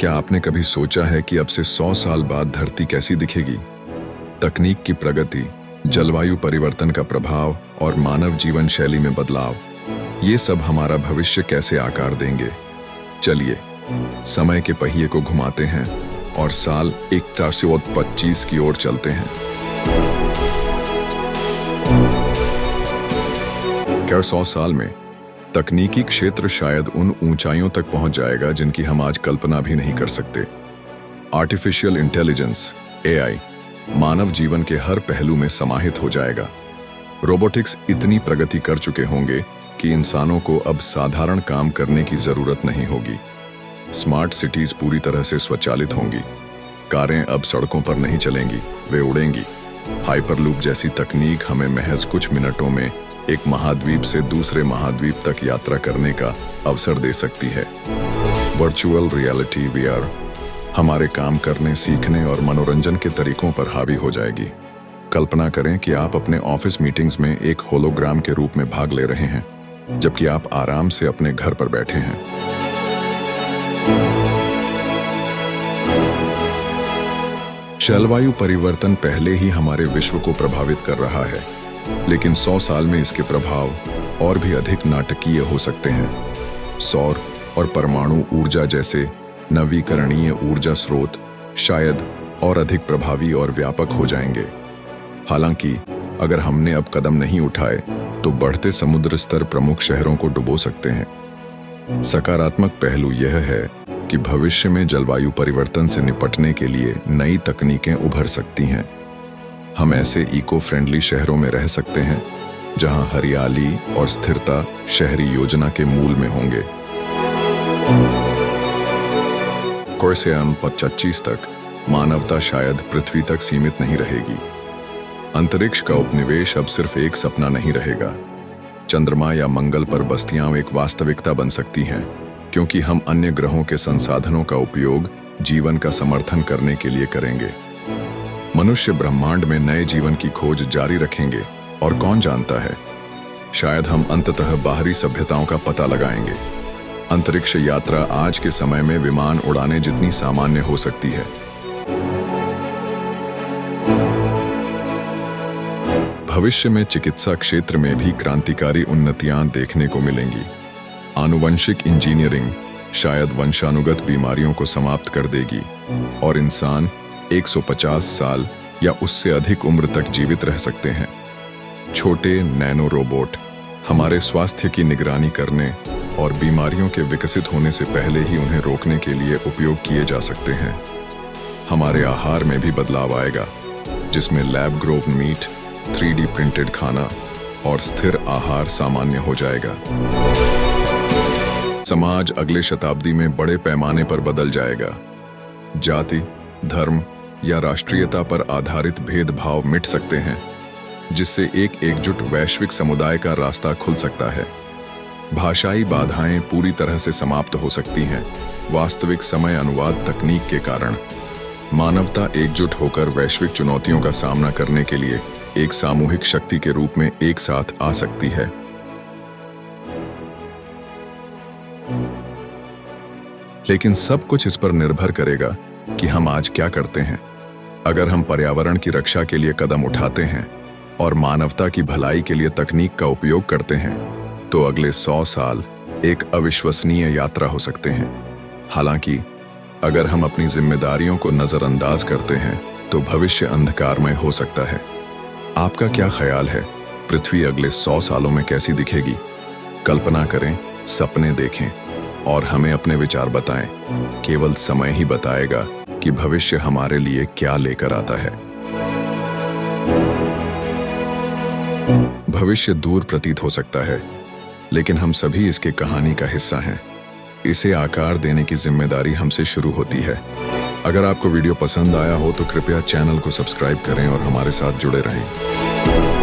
क्या आपने कभी सोचा है कि अब से 100 साल बाद धरती कैसी दिखेगी? तकनीक की प्रगति, जलवायु परिवर्तन का प्रभाव और मानव जीवन शैली में बदलाव, ये सब हमारा भविष्य कैसे आकार देंगे? चलिए, समय के पहिए को घुमाते हैं और साल 1925 की ओर चलते हैं। क्या 100 साल में तकनीकी क्षेत्र शायद उन ऊंचाइयों तक पहुंच जाएगा जिनकी हम आज कल्पना भी नहीं कर सकते। आर्टिफिशियल इंटेलिजेंस (AI) मानव जीवन के हर पहलू में समाहित हो जाएगा। रोबोटिक्स इतनी प्रगति कर चुके होंगे कि इंसानों को अब साधारण काम करने की जरूरत नहीं होगी। स्मार्ट सिटीज पूरी तरह से स्वचालित होंगी। कारें अब सड़कों पर नहीं चलेंगी, वे उड़ेंगी। हाइपरलूप जैसी तकनीक हमें महज कुछ मिनटों में एक महाद्वीप से दूसरे महाद्वीप तक यात्रा करने का अवसर दे सकती है। वर्चुअल रियलिटी (VR) हमारे काम करने, सीखने और मनोरंजन के तरीकों पर हावी हो जाएगी। कल्पना करें कि आप अपने ऑफिस मीटिंग्स में एक होलोग्राम के रूप में भाग ले रहे हैं, जबकि आप आराम से अपने घर पर बैठे हैं। जलवायु परिवर्तन पहले ही हमारे विश्व को प्रभावित कर रहा है, लेकिन 100 साल में इसके प्रभाव और भी अधिक नाटकीय हो सकते हैं। सौर और परमाणु ऊर्जा जैसे नवीकरणीय ऊर्जा स्रोत शायद और अधिक प्रभावी और व्यापक हो जाएंगे। हालांकि अगर हमने अब कदम नहीं उठाए तो बढ़ते समुद्र स्तर प्रमुख शहरों को डुबो सकते हैं। सकारात्मक पहलू यह है कि भविष्य में जलवायु परिवर्तन से निपटने के लिए नई तकनीकें उभर सकती हैं। हम ऐसे इको फ्रेंडली शहरों में रह सकते हैं जहां हरियाली और स्थिरता शहरी योजना के मूल में होंगे। 2025 तक मानवता शायद पृथ्वी तक सीमित नहीं रहेगी। अंतरिक्ष का उपनिवेश अब सिर्फ एक सपना नहीं रहेगा। चंद्रमा या मंगल पर बस्तियां एक वास्तविकता बन सकती हैं, क्योंकि हम अन्य ग्रहों के संसाधनों का उपयोग जीवन का समर्थन करने के लिए करेंगे। मनुष्य ब्रह्मांड में नए जीवन की खोज जारी रखेंगे और कौन जानता है, शायद हम अंततः बाहरी सभ्यताओं का पता लगाएंगे। अंतरिक्ष यात्रा आज के समय में विमान उड़ाने जितनी सामान्य हो सकती है। भविष्य में चिकित्सा क्षेत्र में भी क्रांतिकारी उन्नतियां देखने को मिलेंगी। आनुवंशिक इंजीनियरिंग शायद वंशानुगत बीमारियों को समाप्त कर देगी और इंसान 150 साल या उससे अधिक उम्र तक जीवित रह सकते हैं। छोटे नैनो रोबोट हमारे स्वास्थ्य की निगरानी करने और बीमारियों के विकसित होने से पहले ही उन्हें रोकने के लिए उपयोग किए जा सकते हैं। हमारे आहार में भी बदलाव आएगा, जिसमें लैब ग्रोव्ड मीट, 3D प्रिंटेड खाना और स्थिर आहार सामान्य हो जाएगा। समाज अगले शताब्दी में बड़े पैमाने पर बदल जाएगा। जाति, धर्म या राष्ट्रीयता पर आधारित भेदभाव मिट सकते हैं, जिससे एक एकजुट वैश्विक समुदाय का रास्ता खुल सकता है। भाषाई बाधाएं पूरी तरह से समाप्त हो सकती हैं। वास्तविक समय अनुवाद तकनीक के कारण मानवता एकजुट होकर वैश्विक चुनौतियों का सामना करने के लिए एक सामूहिक शक्ति के रूप में एक साथ आ सकती है। लेकिन सब कुछ इस पर निर्भर करेगा कि हम आज क्या करते हैं। अगर हम पर्यावरण की रक्षा के लिए कदम उठाते हैं और मानवता की भलाई के लिए तकनीक का उपयोग करते हैं, तो अगले 100 साल एक अविश्वसनीय यात्रा हो सकते हैं। हालांकि अगर हम अपनी जिम्मेदारियों को नजरअंदाज करते हैं तो भविष्य अंधकारमय हो सकता है। आपका क्या ख्याल है, पृथ्वी अगले 100 सालों में कैसी दिखेगी? कल्पना करें, सपने देखें और हमें अपने विचार बताएं। केवल समय ही बताएगा कि भविष्य हमारे लिए क्या लेकर आता है। भविष्य दूर प्रतीत हो सकता है, लेकिन हम सभी इसके कहानी का हिस्सा हैं। इसे आकार देने की जिम्मेदारी हमसे शुरू होती है। अगर आपको वीडियो पसंद आया हो तो कृपया चैनल को सब्सक्राइब करें और हमारे साथ जुड़े रहें।